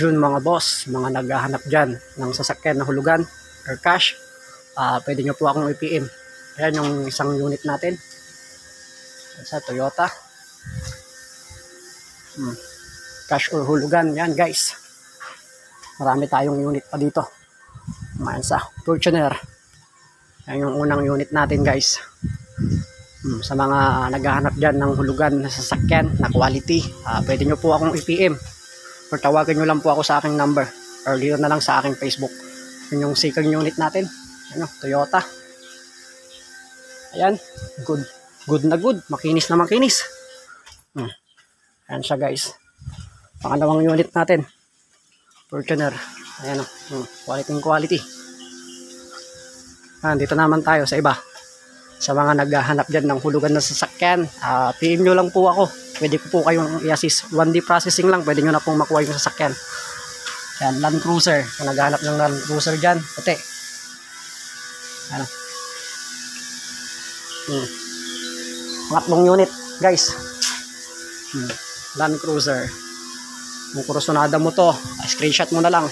Yun mga boss, mga naghahanap dyan ng sasakyan na hulugan or cash, pwede nyo po akong i-PM. Ayan yung isang unit natin sa Toyota. Cash or hulugan, yan guys. Marami tayong unit pa dito. Mayan sa Fortuner. Yan yung unang unit natin guys. Sa mga naghahanap dyan ng hulugan na sasakyan na quality, pwede nyo po akong i-PM or tawagan nyo lang po ako sa aking number or dito na lang sa aking Facebook. Yun yung second unit natin, ano, Toyota. Ayan, good na good, makinis na makinis. Ayan siya guys. Pangalawang unit natin, Fortuner. Ayan o, quality. Dito naman tayo sa iba. Sa mga naghahanap dyan ng hulugan na sasakyan, PM nyo lang po ako. Pwede ko po kayong i-assist. 1D processing lang, pwede nyo na pong makuha yung sasakyan. Yan, Land Cruiser. Kung naghahanap ng Land Cruiser dyan, puti. Ano? Pangatlong unit, guys. Land Cruiser. Kung kursunada mo to, screenshot mo na lang.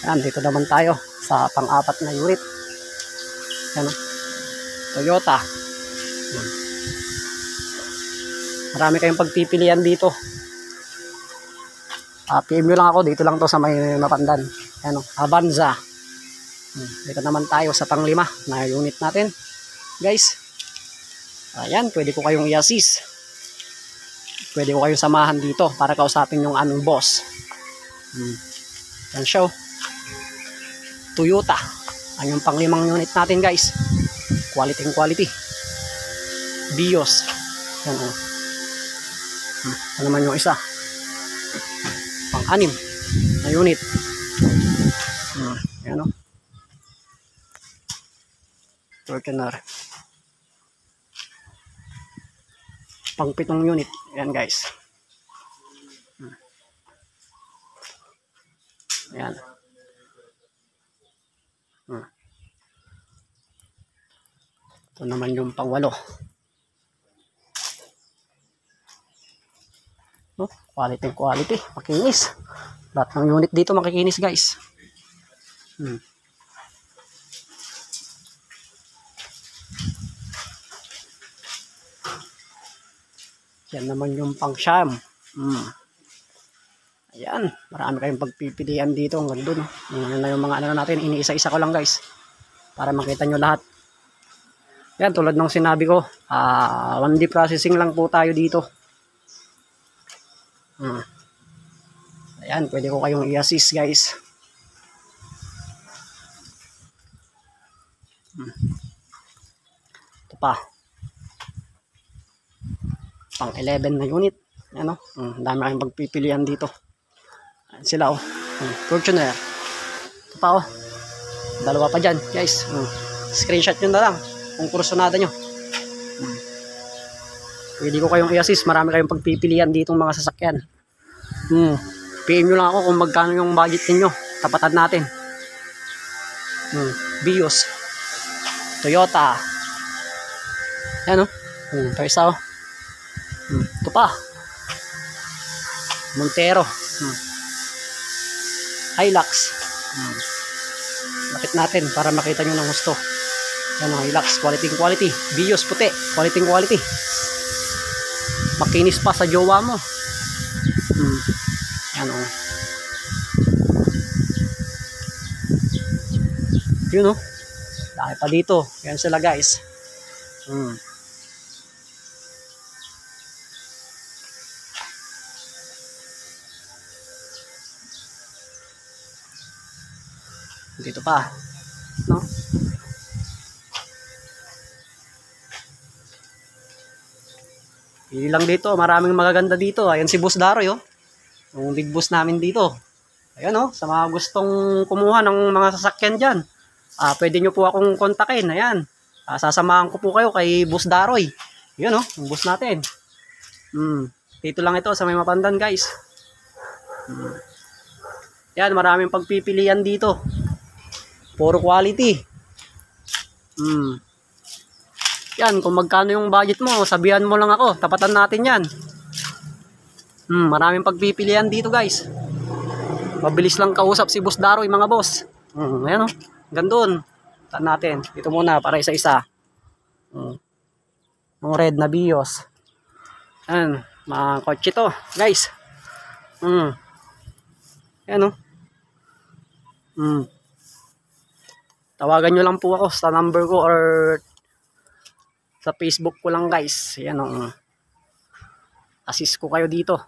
Yan, dito naman tayo sa pang-apat na unit. Yan, Toyota. Marami kayong pagpipilian dito. PM nyo lang ako. Dito lang to sa may Mapandan. Yan, Avanza. Dito naman tayo sa pang-5 na unit natin. Guys. Ayan, pwede ko kayong i-assist. Pwede ko kayong samahan dito para kausapin yung aming boss. Yan siya. Toyota. Ang yung pang-5 unit natin guys. Quality. Bios. Yan o. Ano naman yung isa. Pang-6 na unit. Yan o. Fortuner. Pang-7 unit. Yan guys. Yan. Ito naman yung pang-8. Quality. Makinis. Lahat ng unit dito makikinis guys. Yan naman yung pang-9. Ayan, marami kayong pagpipilian dito. Ang ganda, no? Yan na yung mga ano natin. Iniisa-isa ko lang guys. Para makita nyo lahat. Yan, tulad ng sinabi ko. 1D processing lang po tayo dito. Ayan, pwede ko kayong i-assist guys. Ito pa. Pang-11 na unit. Ano? Dami kayong pagpipilian dito. Ayan sila oh. Fortuner. Ito pa oh. Dalawa pa dyan guys. Screenshot nyo na lang kung kursunada nyo. Pwede ko kayong i-assist. Marami kayong pagpipilian ditong mga sasakyan. PM nyo lang ako kung magkano yung budget ninyo. Tapatan natin. Bios. Toyota. Yan o. Ito isa o. Ito pa. Montero. Hilux. Bakit natin para makita nyo ng gusto. Yan o, Hilux. Quality. Bios puti. Quality. Makinis pa sa jowa mo. Yan o. Yun o. Dahil pa dito. Yan sila guys. Dito pa. No? Hindi lang dito. Maraming magaganda dito. Ayan si Boss Daroy oh. Yung big boss namin dito. Ayan oh. Sa mga gustong kumuha ng mga sasakyan dyan. Pwede nyo po akong kontakin. Ayan. Sasamahan ko po kayo kay Boss Daroy. Ayan oh. Yung boss natin. Dito lang ito sa may Mapandan guys. Ayan. Maraming pagpipilian dito. Puro quality. Yan, kung magkano yung budget mo, sabihan mo lang ako. Tapatan natin yan. Maraming pagpipilian dito guys. Mabilis lang kausap si Boss Daroy mga boss. Ayan o. Gandun. Taan natin. Dito muna para isa-isa. Yung red na Vios. Ayan. Mga kotse to guys. Ayan o. Tawagan nyo lang po ako sa number ko or sa Facebook ko lang guys. Ayan o. Assist ko kayo dito.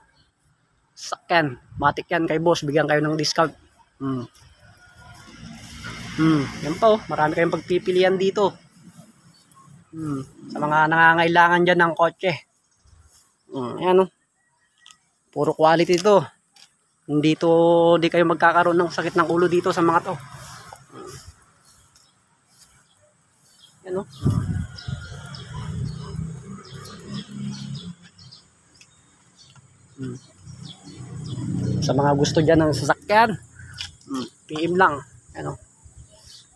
Sakyan. Matik yan kay boss. Bigyan kayo ng discount. Yan po. Marami kayong pagpipilian dito. Sa mga nangangailangan dyan ng kotse. Ayan o. Puro quality ito. Di kayo magkakaroon ng sakit ng ulo dito sa mga to. Ayan o. Sa mga gusto dyan ng sasakyan, PM lang. Ano?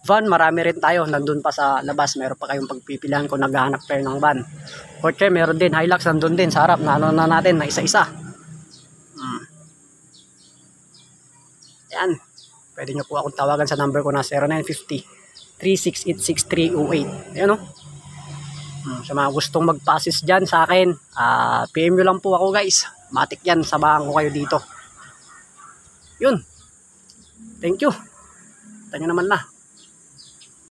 Van, marami rin tayo. Nandun pa sa labas. Meron pa kayong pagpipilian kung naghahanap kayo ng van. Kotse, meron din. Hilux, nandun din sa harap. Na ano na natin, na isa-isa. Yan. Pwede nyo po akong tawagan sa number ko na 0950-3686-308. Ayan o. Sa mga gustong magpa-assist dyan sa akin, PM nyo lang po ako guys. Matik yan. Sabahan ko kayo dito. Yun. Thank you. Kita nyo naman na.